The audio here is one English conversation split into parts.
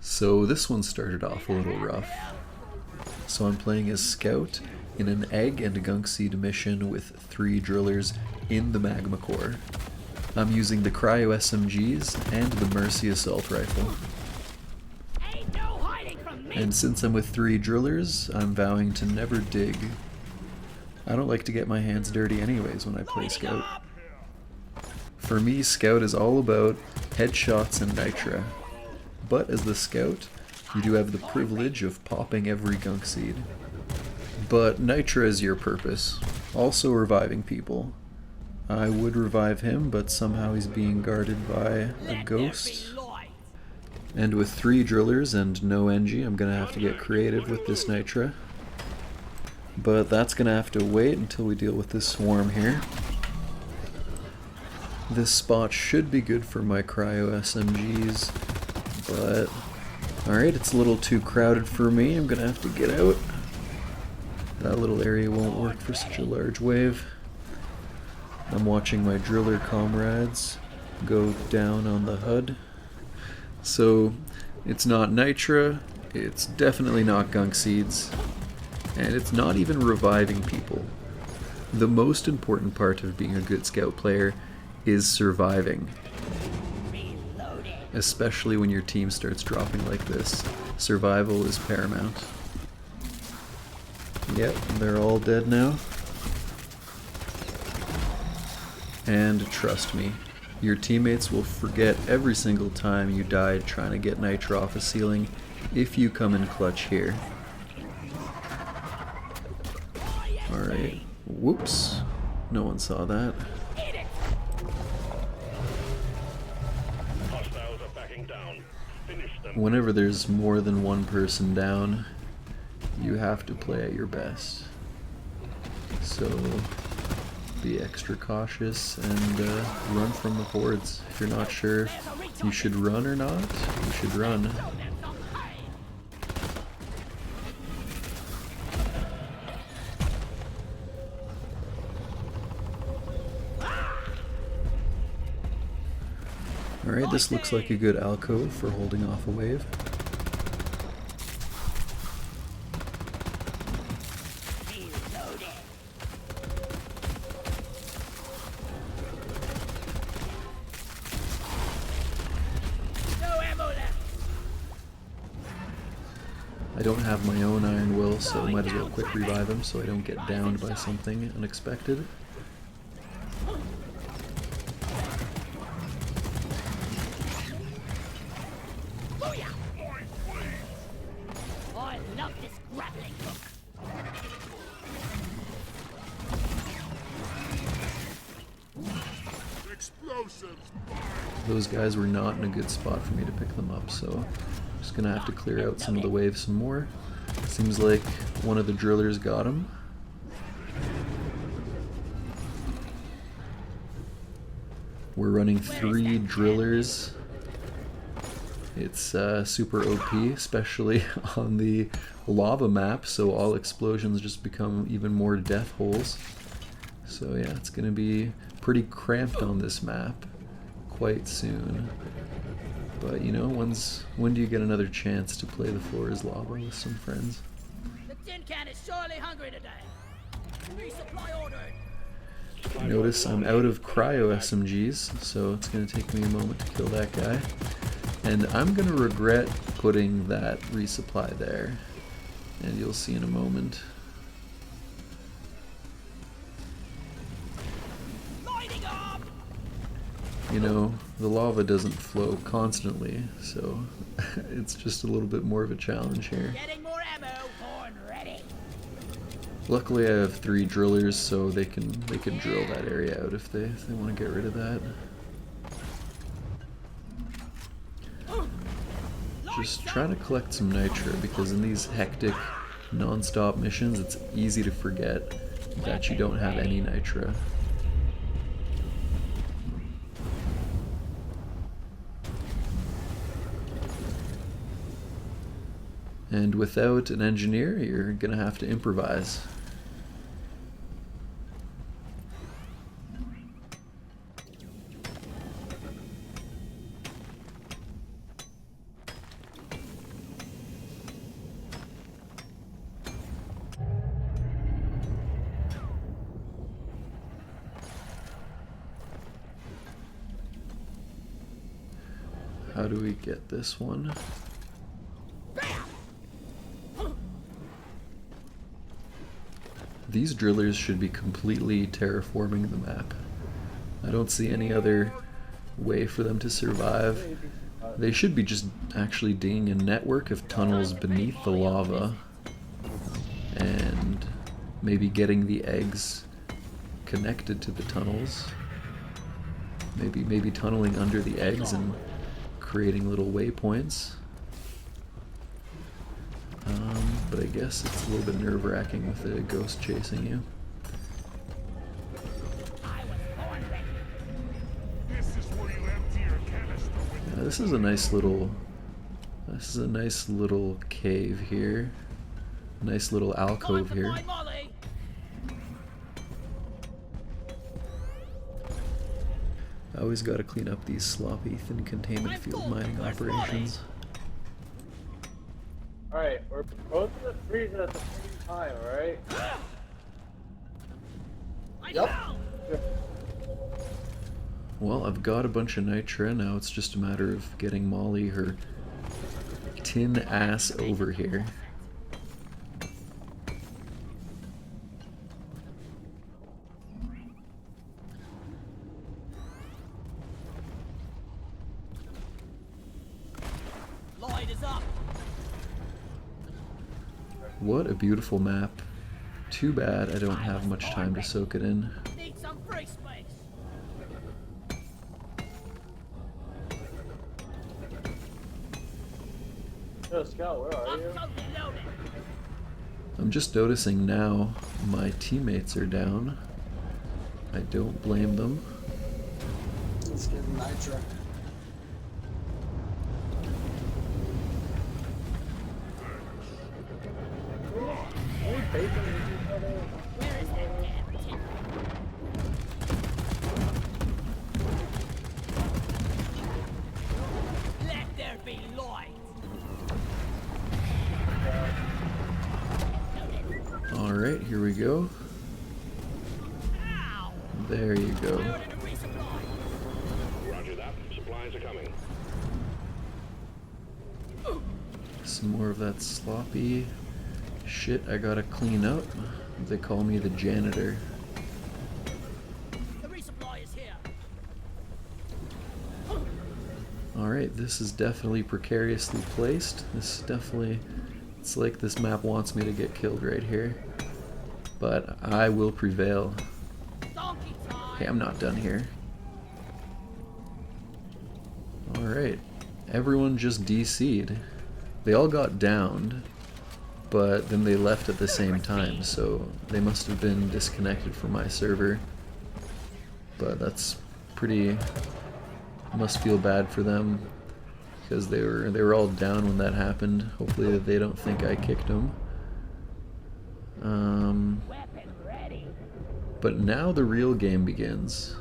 So this one started off a little rough. So I'm playing as Scout in an Egg and a Gunk Seed mission with 3 drillers in the Magma Core. I'm using the Cryo SMGs and the Mercy Assault Rifle. And since I'm with 3 drillers, I'm vowing to never dig. I don't like to get my hands dirty anyways when I play Scout. For me, Scout is all about headshots and Nitra. But as the Scout, you do have the privilege of popping every Gunk Seed. But Nitra is your purpose, also reviving people. I would revive him, but somehow he's being guarded by a ghost. And with 3 drillers and no NG, I'm gonna have to get creative with this Nitra. But that's gonna have to wait until we deal with this swarm here. This spot should be good for my Cryo SMGs, but alright, it's a little too crowded for me. I'm gonna have to get out. That little area won't work for such a large wave. I'm watching my driller comrades go down on the HUD. So it's not Nitra, it's definitely not Gunk Seeds, and it's not even reviving people. The most important part of being a good Scout player is surviving. Especially when your team starts dropping like this. Survival is paramount. Yep, they're all dead now. And trust me, your teammates will forget every single time you died trying to get Nitra off a ceiling if you come in clutch here. Alright, whoops. No one saw that. Whenever there's more than one person down, you have to play at your best. So be extra cautious and run from the hordes. If you're not sure if you should run or not, you should run. Alright, this looks like a good alcove for holding off a wave. I don't have my own Iron Will, so I might as well quick revive him so I don't get downed by something unexpected. Those guys were not in a good spot for me to pick them up, so I'm just gonna have to clear out some of the waves some more. Seems like one of the drillers got him. We're running 3 drillers. It's super OP, especially on the lava map, so all explosions just become even more death holes. So yeah, it's gonna be pretty cramped on this map quite soon. But you know, when do you get another chance to play the floor as lava with some friends? The tin can is surely hungry today. Resupply ordered. Notice I'm out of Cryo SMGs, so it's going to take me a moment to kill that guy. And I'm going to regret putting that resupply there. And you'll see in a moment. You know, the lava doesn't flow constantly, so it's just a little bit more of a challenge here. Getting more ammo, horn ready. Luckily I have 3 drillers, so they can drill that area out if they want to get rid of that. Just trying to collect some Nitra, because in these hectic, non-stop missions, it's easy to forget that you don't have any Nitra. And without an engineer, you're gonna have to improvise. do we get this one? These drillers should be completely terraforming the map. I don't see any other way for them to survive. They should be just actually digging a network of tunnels beneath the lava and maybe getting the eggs connected to the tunnels. Maybe tunneling under the eggs and creating little waypoints. But I guess it's a little bit nerve-wracking with a ghost chasing you. Yeah, this is a nice little cave here. Nice little alcove here. I always gotta clean up these sloppy thin containment field mining operations. Alright, we're both in the freezer at the same time, alright? Yep. Well, I've got a bunch of nitra, now it's just a matter of getting Molly her tin ass over here. Light is up. What a beautiful map. Too bad I don't have much time to soak it in. Need some free space. Yo, Scout, where are you? Totally loaded. I'm just noticing now my teammates are down. I don't blame them. Let's get nitra. Where is that damn tin? Let there be light. Alright, here we go. Ow! There you go. Ordered a resupply. Roger that. Supplies are coming. Some more of that sloppy shit I gotta clean up. They call me the janitor. The resupply is here. Alright, this is definitely precariously placed. It's like this map wants me to get killed right here. But I will prevail. Donkey time. Hey, I'm not done here. Alright, everyone just DC'd. They all got downed, but then they left at the same time, so they must have been disconnected from my server. But that's pretty... must feel bad for them, because they were all down when that happened. Hopefully they don't think I kicked them. Weapon ready. But now the real game begins,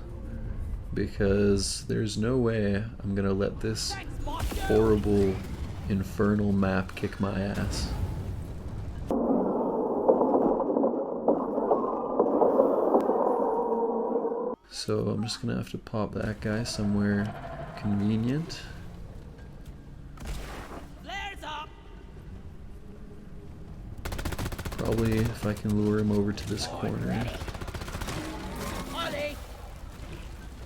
because there's no way I'm gonna let this Thanks, Marshal. horrible infernal map kick my ass. So I'm just gonna have to pop that guy somewhere convenient. Flares up. Probably if I can lure him over to this corner. Ollie.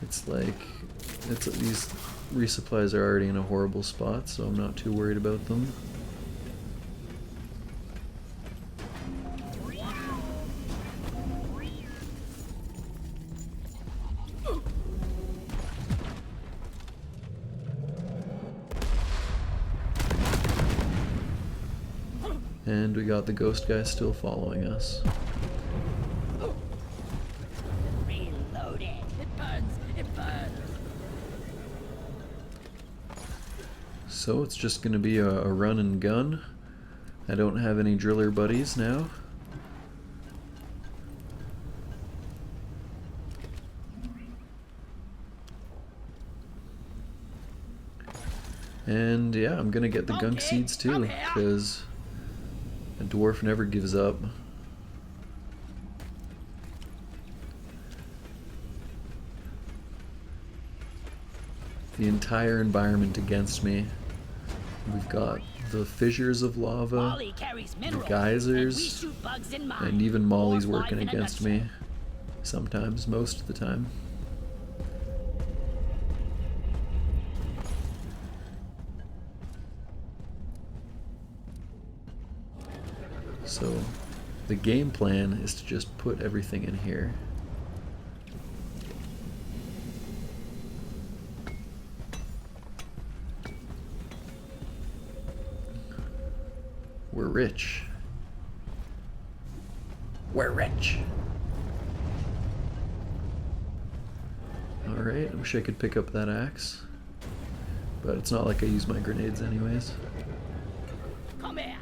It's like, these resupplies are already in a horrible spot, so I'm not too worried about them. And we got the ghost guy still following us. Reloaded. It burns. It burns. So it's just gonna be a run and gun. I don't have any driller buddies now. And yeah, I'm gonna get the gunk seeds too, because a dwarf never gives up. the entire environment against me. We've got the fissures of lava, Molly carries the minerals, geysers, and we shoot bugs in mines. and even Molly's More working life in a against nutshell. me. Sometimes, most of the time. So, the game plan is to just put everything in here. We're rich. We're rich. Alright, I wish I could pick up that axe. But it's not like I use my grenades anyways. Come here.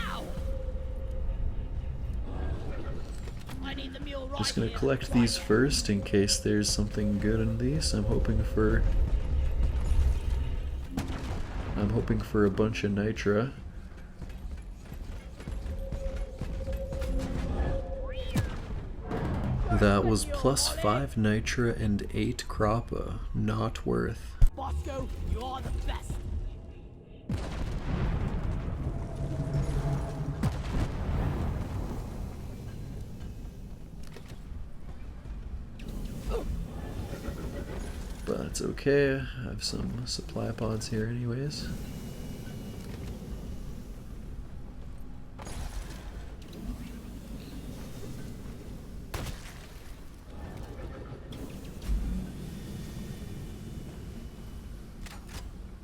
Ow! I need the mule right Just gonna here. collect these first in case there's something good in these. I'm hoping for a bunch of nitra. That was plus 5 nitra and 8 croppa. Not worth. Bosco, you are the best. But it's okay. I have some supply pods here anyways.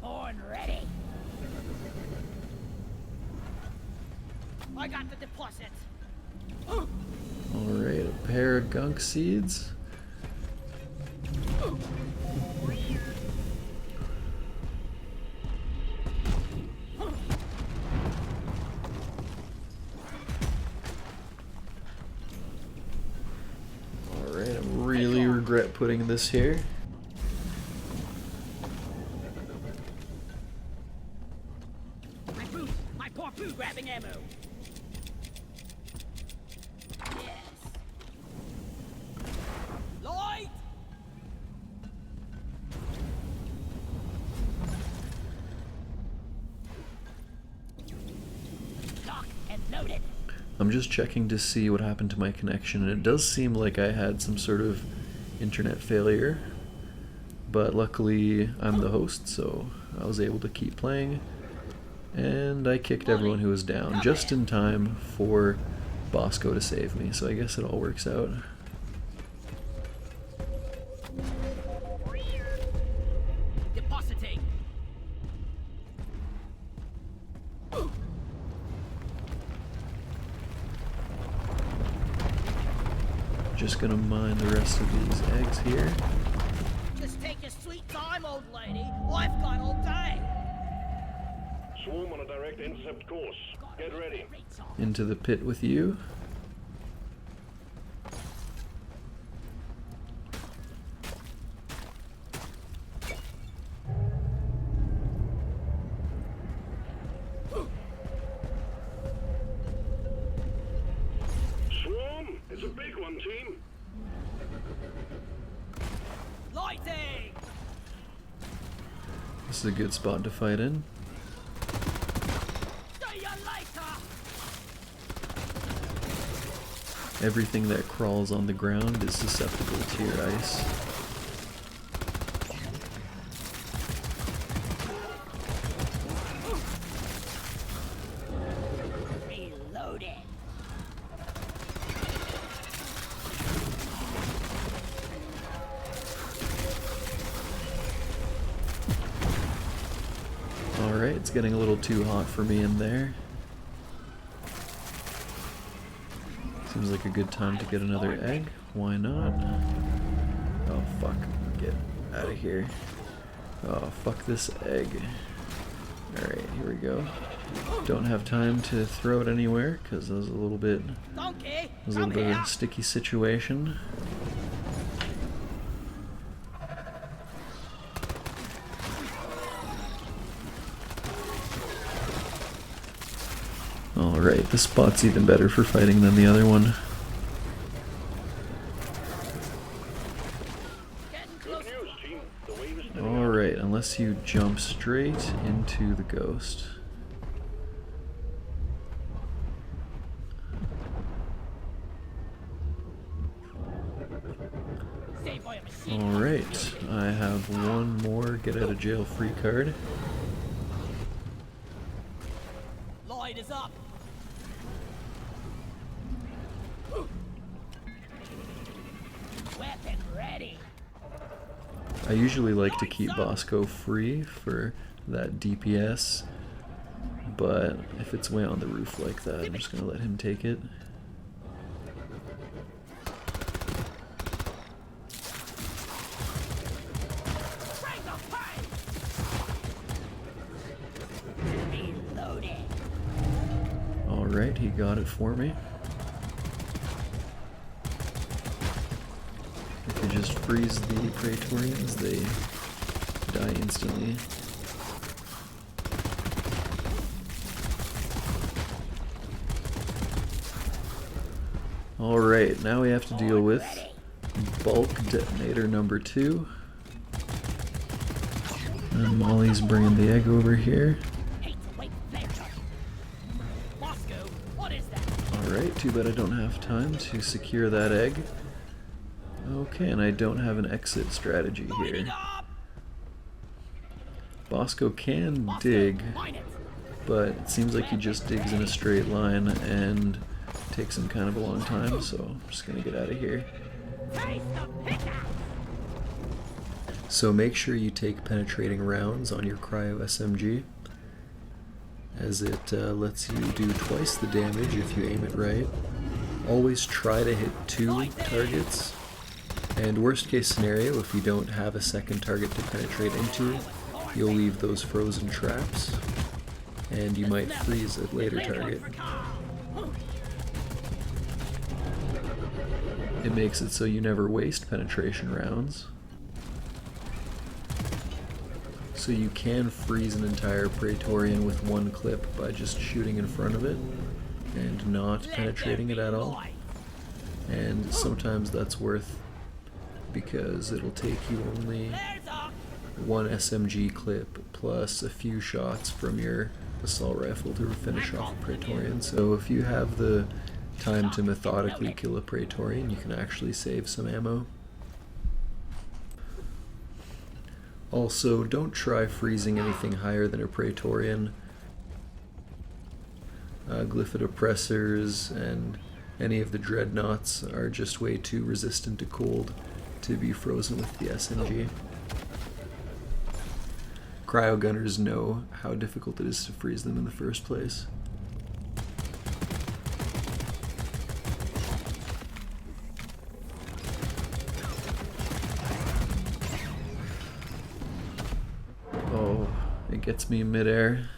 Born ready. I got the deposit. Alright, a pair of gunk seeds. Alright, I really regret putting this here. My boot, my poor poo grabbing ammo. Yes. Lloyd! Lock and loaded. I'm just checking to see what happened to my connection, and it does seem like I had some sort of internet failure, but luckily I'm the host, so I was able to keep playing, and I kicked everyone who was down just in time for Bosco to save me, so I guess it all works out. Depositing. Just gonna mine the rest of these eggs here. Just take your sweet time, old lady. I've got all day. Swarm on a direct intercept course. Get ready. Into the pit with you. Swarm, it's a big one, team. Lighting! This is a good spot to fight in. See you later! Everything that crawls on the ground is susceptible to your ice. Reloaded. Alright, it's getting a little too hot for me in there. Seems like a good time to get another egg. Why not? Oh fuck, get out of here. Oh fuck this egg. Alright, here we go. Don't have time to throw it anywhere because it was a little bit Donkey, of come here. a sticky situation. Alright, this spot's even better for fighting than the other one. Getting Good close. news, team. The wave is thinning out. Alright, unless you jump straight into the ghost. Saved by a machine. Alright, I have one more get out of jail free card. Light is up. Weapon ready. I usually like to keep Bosco free for that DPS, but if it's way on the roof like that, I'm just gonna let him take it. Bring the pain. Reloading. Alright, he got it for me. If you just freeze the Praetorians, they die instantly. Alright, now we have to deal with bulk detonator number 2. And Molly's bringing the egg over here. Hate to wait later. Bosco, what is that? Alright, too bad I don't have time to secure that egg. Okay, and I don't have an exit strategy Lighting here. up. Bosco can Bosco, dig, mine it. but it seems like he just digs in a straight line and takes him kind of a long time, so I'm just gonna get out of here. Taste the pickaxe. So make sure you take penetrating rounds on your cryo SMG, as it lets you do twice the damage if you aim it right. Always try to hit 2 targets, and worst case scenario, if you don't have a second target to penetrate into, you'll leave those frozen traps, and you might freeze a later target. It makes it so you never waste penetration rounds. So you can freeze an entire Praetorian with one clip by just shooting in front of it and not penetrating it at all. And sometimes that's worth, because it'll take you only There's a one SMG clip plus a few shots from your assault rifle to finish off a Praetorian. So if you have the time to methodically kill a Praetorian, you can actually save some ammo. Also, don't try freezing anything higher than a Praetorian. Glyphid oppressors and any of the dreadnoughts are just way too resistant to cold to be frozen with the SMG. Cryo gunners know how difficult it is to freeze them in the first place. Oh, it gets me midair.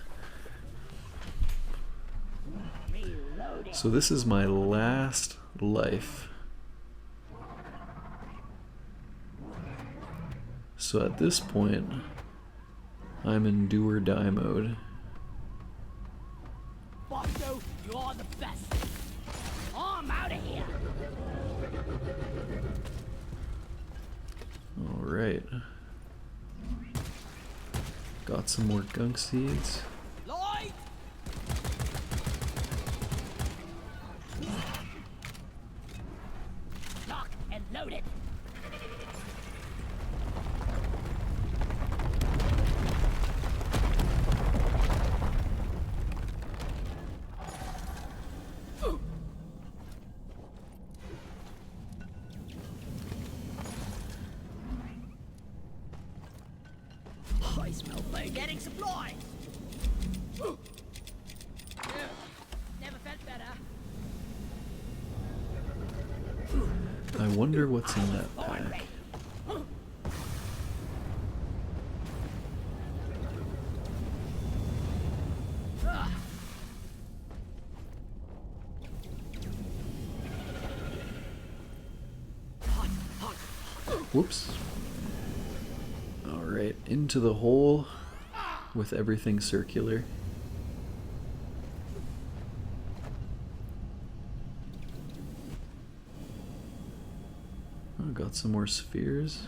So this is my last life. So at this point, I'm in do or die mode. Bosco, you're the best. I'm out of here. Alright. Got some more gunk seeds. Light. Lock and load it. I smell food. Getting supply. Never felt better. I wonder what's in that pack. Whoops. Alright, into the hole with everything circular. want some more spheres.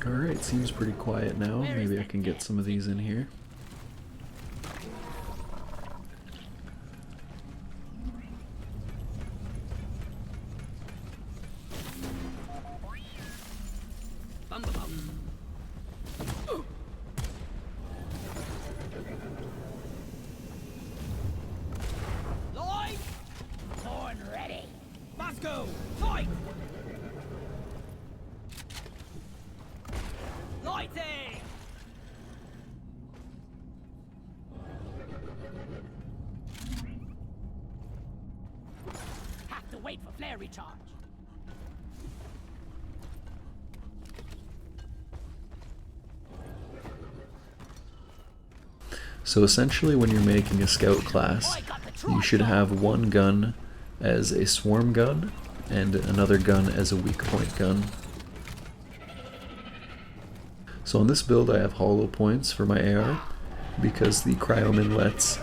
Alright, seems pretty quiet now. Maybe I can get some of these in here. Lloyd! Horn ready. Let's go! Fight! Lighting! Have to wait for flare recharge. So essentially when you're making a scout class, you should have one gun as a swarm gun and another gun as a weak point gun. So on this build I have hollow points for my AR because the cryomin lets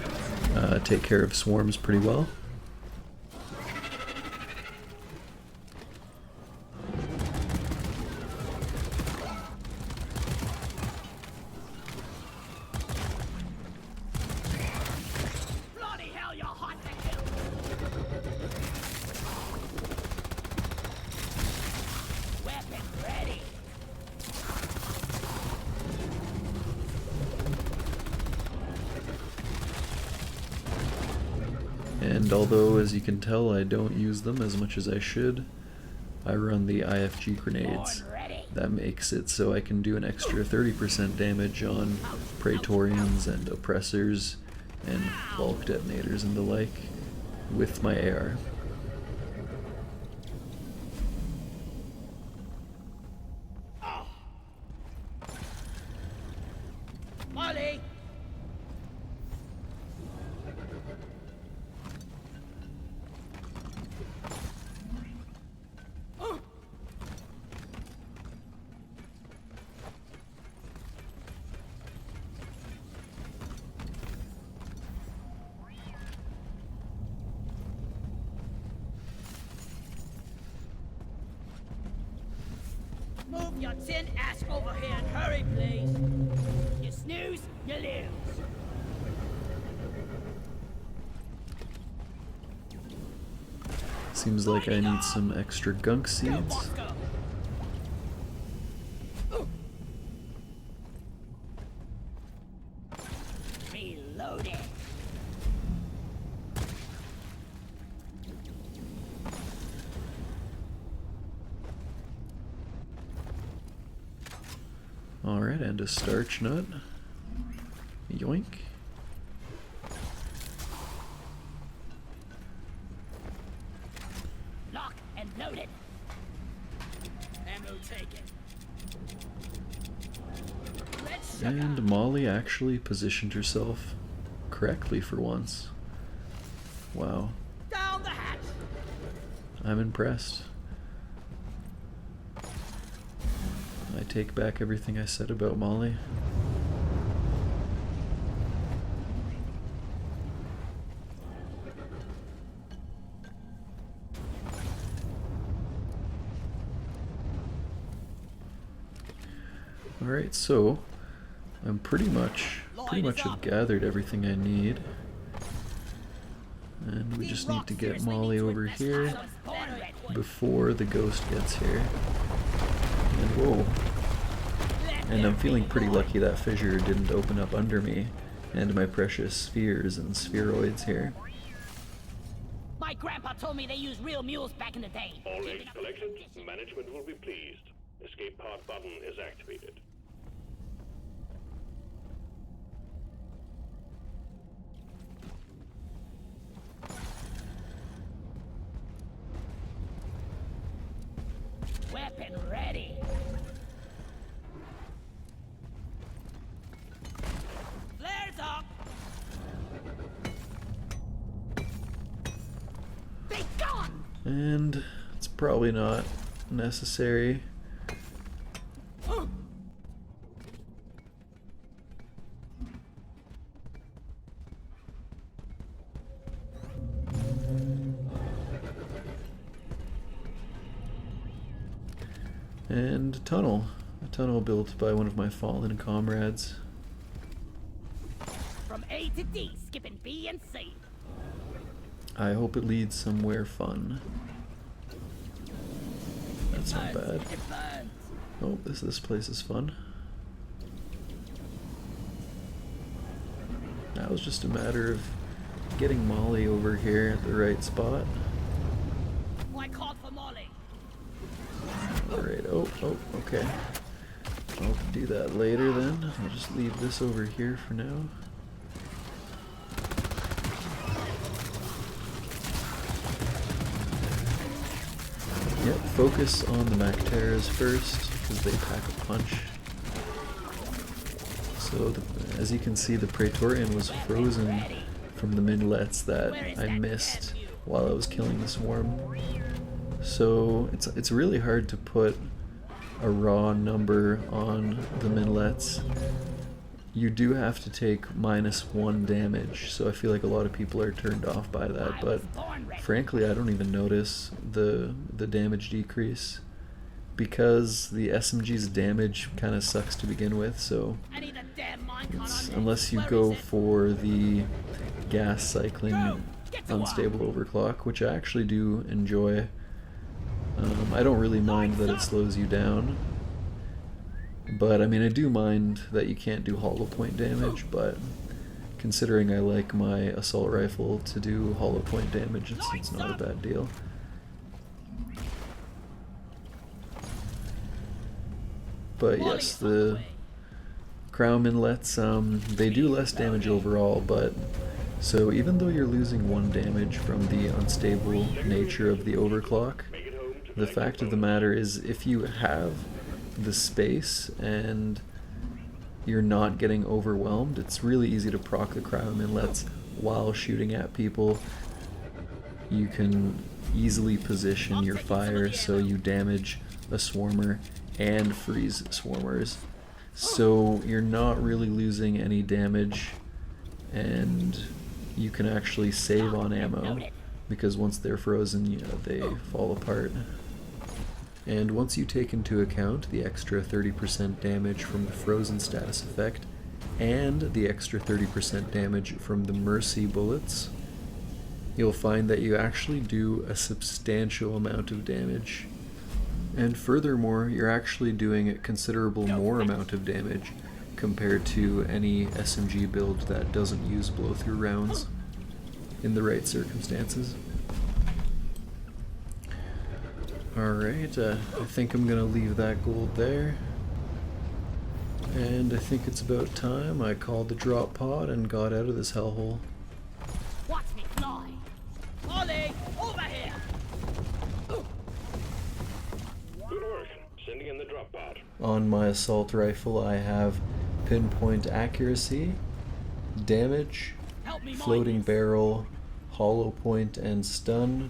take care of swarms pretty well. Bloody hell, you're hot to kill! Weapon ready! And although, as you can tell, I don't use them as much as I should, I run the IFG grenades. Horn ready! That makes it so I can do an extra 30% damage on Praetorians and Oppressors and bulk detonators and the like with my AR. Molly! Move your tin ass over here and hurry, please. You snooze, you lose. Seems like I need some extra gunk seeds. Bosco. Reloading. Alright, and a starch nut. Yoink. Lock and loaded. Ammo taken. Let's sugar. And Molly actually positioned herself correctly for once. Wow, Down the hatch. I'm impressed. I take back everything I said about Molly. Alright, so I'm pretty much have gathered everything I need. And we just need to get Molly over here before the ghost gets here. And whoa. And I'm feeling pretty lucky that fissure didn't open up under me and my precious spheres and spheroids here. My grandpa told me they used real mules back in the day. All eggs collected. Management will be pleased. Escape pod button is activated. Weapon ready. Flares up. Be gone. And it's probably not necessary. And a tunnel built by one of my fallen comrades. From A to D, skipping B and C. I hope it leads somewhere fun. That's not bad. It burns. Oh, this place is fun. That was just a matter of getting Molly over here at the right spot. I called for Molly. Alright, oh, okay. I'll do that later then. I'll just leave this over here for now. Yep, focus on the Macteras first, because they pack a punch. So, as you can see, the Praetorian was frozen from the minlets that I missed while I was killing the swarm. So, it's really hard to put a raw number on the minlets. You do have to take -1 damage, so I feel like a lot of people are turned off by that, but frankly I don't even notice the damage decrease because the SMG's damage kind of sucks to begin with, so unless you go for the gas cycling unstable overclock, which I actually do enjoy. I don't really mind that it slows you down, but I mean I do mind that you can't do hollow point damage, but considering I like my assault rifle to do hollow point damage, it's not a bad deal. But yes, the Crown Minlets, they do less damage overall, but so even though you're losing 1 damage from the unstable nature of the overclock, the fact of the matter is if you have the space and you're not getting overwhelmed, it's really easy to proc the Cryo Minlets while shooting at people. You can easily position your fire so you damage a swarmer and freeze swarmers. So you're not really losing any damage, and you can actually save on ammo because once they're frozen, they fall apart. And once you take into account the extra 30% damage from the frozen status effect and the extra 30% damage from the mercy bullets, you'll find that you actually do a substantial amount of damage. And furthermore, you're actually doing a considerable more amount of damage compared to any SMG build that doesn't use blow-through rounds in the right circumstances. Alright, I think I'm gonna leave that gold there. And I think it's about time I called the drop pod and got out of this hellhole. Watch me fly. Molly, over here. Good work. Sending in the drop pod. On my assault rifle I have pinpoint accuracy, damage, floating barrel, hollow point, and stun.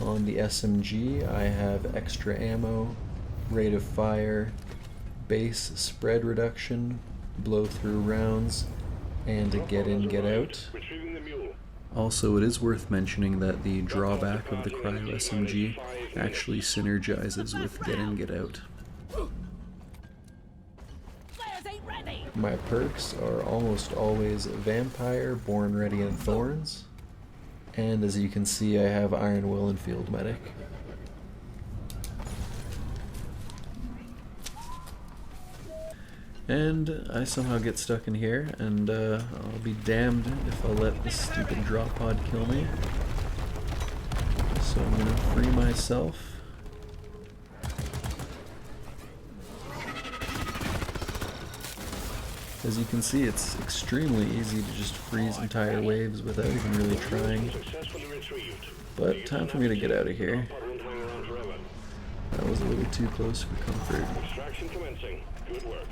On the SMG I have extra ammo, rate of fire, base spread reduction, blow through rounds, and a get in get out. Retrieving the mule. Also, it is worth mentioning that the drawback of the Cryo SMG actually synergizes with get in get out. Flares ain't ready. My perks are almost always Vampire, Born Ready, and Thorns. And as you can see, I have Iron Will and Field Medic. And I somehow get stuck in here, and I'll be damned if I'll let this stupid drop pod kill me. So I'm gonna free myself. As you can see, it's extremely easy to just freeze entire waves without even really trying. Successfully retrieved. But time for me to get out of here. Pod won't hang around forever. That was a little too close for comfort. Extraction commencing. Good work.